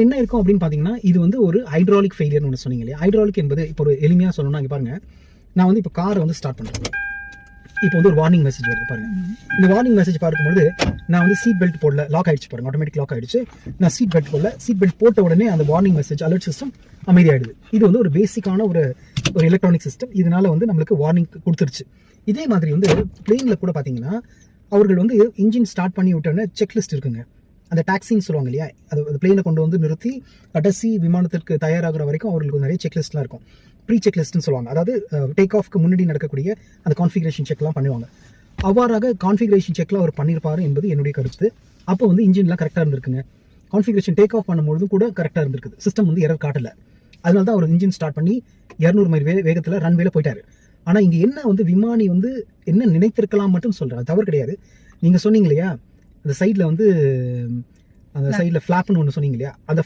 என்ன இருக்கும் அப்படின்னு பார்த்தீங்கன்னா, இது வந்து ஒரு ஹைட்ராலிக் ஃபெயிலியர்னு ஒன்று சொன்னீங்க இல்லையா? ஹைட்ராலிக் என்பது இப்போ ஒரு எளிமையாக சொல்லணும்னா, இங்கே பாருங்க, நான் வந்து இப்போ காரை வந்து ஸ்டார்ட் பண்ணுறேன். இப்போ வந்து ஒரு வார்னிங் மெசேஜ் வருது பாருங்க. இந்த வார்னிங் மெசேஜ் பார்க்கும்போது நான் வந்து சீட் பெல்ட் போடல, லாக் ஆயிடுச்சு பாருங்க, ஆட்டோமேட்டிக் லாக் ஆயிடுச்சு. நான் சீட் பெல்ட் போடல, சீட் பெல்ட் போட்ட உடனே அந்த வார்னிங் மெசேஜ் அலர்ட் சிஸ்டம் அமைதியாயிடுது. இது வந்து ஒரு பேசிக்கான ஒரு எலக்ட்ரானிக் சிஸ்டம். இதனால வந்து நம்மளுக்கு வார்னிங் கொடுத்துருச்சு. இதே மாதிரி வந்து பிளேனில் கூட பார்த்தீங்கன்னா, அவர்கள் வந்து இன்ஜின் ஸ்டார்ட் பண்ணி விட்டோன்னே செக்லிஸ்ட் இருக்குங்க. அந்த டாக்ஸின்னு சொல்லுவாங்க இல்லையா, அது பிளேனை கொண்டு வந்து நிறுத்தி கடைசி விமானத்திற்கு தயாராகிற வரைக்கும் அவர்களுக்கு நிறைய செக்லிஸ்ட்லாம் இருக்கும். ப்ரீ செக்லிஸ்ட்னு சொல்லுவாங்க. அதாவது டேக் ஆஃப்க்கு முன்னாடி நடக்கக்கூடிய அந்த கான்ஃபிகரேஷன் செக்லாம் பண்ணுவாங்க. அவ்வாறாக கான்ஃபிகரேஷன் செக்லாம் அவர் பண்ணியிருப்பாரு என்பது என்னுடைய கருத்து. அப்போ வந்து இன்ஜின்லாம் கரெக்டாக இருந்திருக்குங்க. கான்ஃபிகரேஷன் டேக் ஆஃப் பண்ணும்பொழுதும் கூட கரெக்டாக இருந்திருக்குது. சிஸ்டம் வந்து எரர் காட்டலை. அதனால தான் அவர் இன்ஜின் ஸ்டார்ட் பண்ணி 200 மைல் வேகத்தில் ரன்வேல போயிட்டாரு. ஆனால் இங்கே என்ன வந்து விமானி வந்து என்ன நினைத்திருக்கலாம் மட்டும் சொல்கிறார், தவறு கிடையாது. நீங்கள் சொன்னீங்க இல்லையா, அந்த சைடில் வந்து அந்த சைடில் ஃப்ளாப்னு ஒன்று சொன்னீங்க இல்லையா, அந்த